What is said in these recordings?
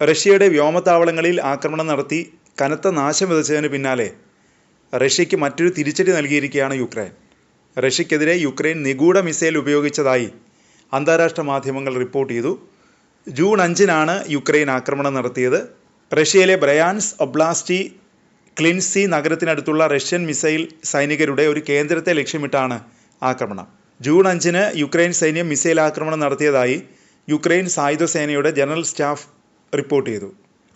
റഷ്യയുടെ വ്യോമത്താവളങ്ങളിൽ ആക്രമണം നടത്തി കനത്ത നാശം വിതച്ചതിന് പിന്നാലെ റഷ്യയ്ക്ക് മറ്റൊരു തിരിച്ചടി നൽകിയിരിക്കുകയാണ് യുക്രൈൻ. റഷ്യയ്ക്കെതിരെ യുക്രൈൻ നിഗൂഢ മിസൈൽ ഉപയോഗിച്ചതായി അന്താരാഷ്ട്ര മാധ്യമങ്ങൾ റിപ്പോർട്ട് ചെയ്തു. ജൂൺ 5-നാണ് യുക്രൈൻ ആക്രമണം നടത്തിയത്. റഷ്യയിലെ ബ്രയാൻസ് ഒബ്ലാസ്റ്റി ക്ലിൻസി നഗരത്തിനടുത്തുള്ള റഷ്യൻ മിസൈൽ സൈനികരുടെ ഒരു കേന്ദ്രത്തെ ലക്ഷ്യമിട്ടാണ് ആക്രമണം. ജൂൺ 5-ന് യുക്രൈൻ സൈന്യം മിസൈൽ ആക്രമണം നടത്തിയതായി യുക്രൈൻ സായുധ സേനയുടെ ജനറൽ സ്റ്റാഫ് റിപ്പോർട്ട് ചെയ്തു.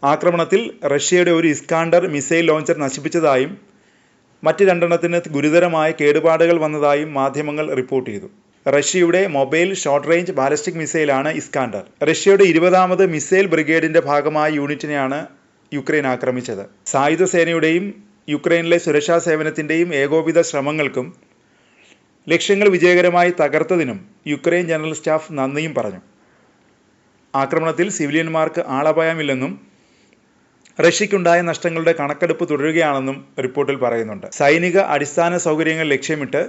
ആക്രമണത്തിൽ റഷ്യയുടെ ഒരു ഇസ്കാണ്ടർ മിസൈൽ ലോഞ്ചർ നശിപ്പിച്ചതായും മറ്റ് 2 ഗുരുതരമായ കേടുപാടുകൾ വന്നതായും മാധ്യമങ്ങൾ റിപ്പോർട്ട് ചെയ്തു. റഷ്യയുടെ മൊബൈൽ ഷോർട്ട് റേഞ്ച് ബാലിസ്റ്റിക് മിസൈലാണ് ഇസ്കാണ്ടർ. റഷ്യയുടെ 20ാമത് മിസൈൽ ബ്രിഗേഡിന്റെ ഭാഗമായ യൂണിറ്റിനെയാണ് യുക്രൈൻ ആക്രമിച്ചത്. സായുധ സേനയുടെയും യുക്രൈനിലെ സുരക്ഷാ സേവനത്തിന്റെയും ഏകോപിത ശ്രമങ്ങൾക്കും ലക്ഷ്യങ്ങൾ വിജയകരമായി തകർത്തതിനും യുക്രൈൻ ജനറൽ സ്റ്റാഫ് നന്ദിയും പറഞ്ഞു. ആക്രമണത്തിൽ സിവിലിയന്മാർക്ക് ആളപായമില്ലെന്നും റഷ്യയ്ക്കുണ്ടായ നഷ്ടങ്ങളുടെ കണക്കെടുപ്പ് തുടരുകയാണെന്നും റിപ്പോർട്ടിൽ പറയുന്നുണ്ട്. സൈനിക അടിസ്ഥാന സൗകര്യങ്ങൾ ലക്ഷ്യമിട്ട്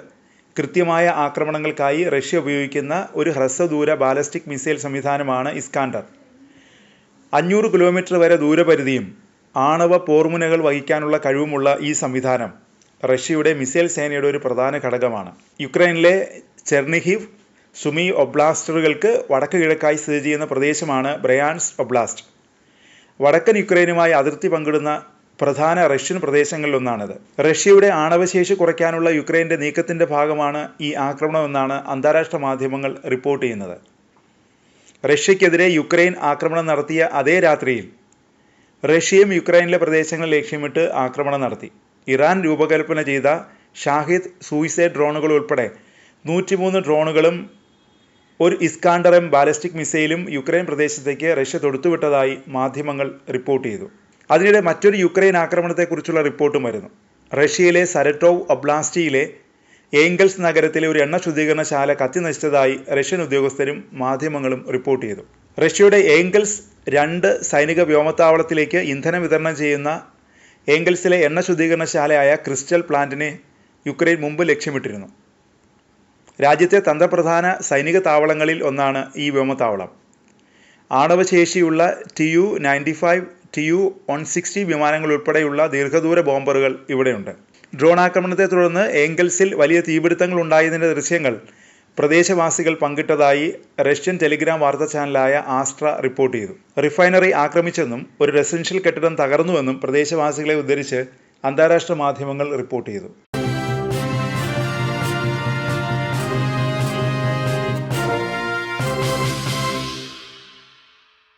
കൃത്യമായ ആക്രമണങ്ങൾക്കായി റഷ്യ ഉപയോഗിക്കുന്ന ഒരു ഹ്രസ്വദൂര ബാലിസ്റ്റിക് മിസൈൽ സംവിധാനമാണ് ഇസ്കാണ്ടർ. 500 കിലോമീറ്റർ വരെ ദൂരപരിധിയും ആണവ പോർമുനകൾ വഹിക്കാനുള്ള കഴിവുമുള്ള ഈ സംവിധാനം റഷ്യയുടെ മിസൈൽ സേനയുടെ ഒരു പ്രധാന ഘടകമാണ്. യുക്രൈനിലെ ചെർണിഹിവ്, സുമി ഒബ്ലാസ്റ്റുകൾക്ക് വടക്ക് കിഴക്കായി സ്ഥിതി ചെയ്യുന്ന പ്രദേശമാണ് ബ്രയാൻസ് ഒബ്ലാസ്റ്റ്. വടക്കൻ യുക്രൈനുമായി അതിർത്തി പങ്കിടുന്ന പ്രധാന റഷ്യൻ പ്രദേശങ്ങളിലൊന്നാണിത്. റഷ്യയുടെ ആണവശേഷി കുറയ്ക്കാനുള്ള യുക്രൈൻ്റെ നീക്കത്തിൻ്റെ ഭാഗമാണ് ഈ ആക്രമണമെന്നാണ് അന്താരാഷ്ട്ര മാധ്യമങ്ങൾ റിപ്പോർട്ട് ചെയ്യുന്നത്. റഷ്യയ്ക്കെതിരെ യുക്രൈൻ ആക്രമണം നടത്തിയ അതേ രാത്രിയിൽ റഷ്യയും യുക്രൈനിലെ പ്രദേശങ്ങൾ ലക്ഷ്യമിട്ട് ആക്രമണം നടത്തി. ഇറാൻ രൂപകൽപ്പന ചെയ്ത ഷാഹിദ് സൂയിസൈഡ് ഡ്രോണുകൾ ഉൾപ്പെടെ 103 ഡ്രോണുകളും ഒരു ഇസ്കാണ്ടർ എം ബാലിസ്റ്റിക് മിസൈലും യുക്രൈൻ പ്രദേശത്തേക്ക് റഷ്യ തൊടുത്തുവിട്ടതായി മാധ്യമങ്ങൾ റിപ്പോർട്ട് ചെയ്തു. അതിനിടെ മറ്റൊരു യുക്രൈൻ ആക്രമണത്തെക്കുറിച്ചുള്ള റിപ്പോർട്ടും വരുന്നു. റഷ്യയിലെ സരട്ടോവ് ഒബ്ലാസ്റ്റിയിലെ ഏംഗൽസ് നഗരത്തിലെ ഒരു എണ്ണ ശുദ്ധീകരണശാല കത്തി നശിച്ചതായി റഷ്യൻ ഉദ്യോഗസ്ഥരും മാധ്യമങ്ങളും റിപ്പോർട്ട് ചെയ്തു. റഷ്യയുടെ ഏംഗൽസ് 2 സൈനിക വ്യോമത്താവളത്തിലേക്ക് ഇന്ധനം വിതരണം ചെയ്യുന്ന ഏംഗൽസിലെ എണ്ണ ശുദ്ധീകരണശാലയായ ക്രിസ്റ്റൽ പ്ലാന്റിനെ യുക്രൈൻ മുമ്പ് ലക്ഷ്യമിട്ടിരുന്നു. രാജ്യത്തെ തന്ത്രപ്രധാന സൈനിക താവളങ്ങളിൽ ഒന്നാണ് ഈ വ്യോമത്താവളം. ആണവശേഷിയുള്ള TU-95, TU-160 വിമാനങ്ങൾ ഉൾപ്പെടെയുള്ള ദീർഘദൂര ബോംബറുകൾ ഇവിടെയുണ്ട്. ഡ്രോൺ ആക്രമണത്തെ തുടർന്ന് ഏംഗൽസിൽ വലിയ തീപിടുത്തങ്ങൾ ഉണ്ടായതിൻ്റെ ദൃശ്യങ്ങൾ പ്രദേശവാസികൾ പങ്കിട്ടതായി റഷ്യൻ ടെലിഗ്രാം വാർത്താ ചാനലായ ആസ്ട്ര റിപ്പോർട്ട് ചെയ്തു. റിഫൈനറി ആക്രമിച്ചെന്നും ഒരു റെസിഡൻഷ്യൽ കെട്ടിടം തകർന്നുവെന്നും പ്രദേശവാസികളെ ഉദ്ധരിച്ച് അന്താരാഷ്ട്ര മാധ്യമങ്ങൾ റിപ്പോർട്ട് ചെയ്തു.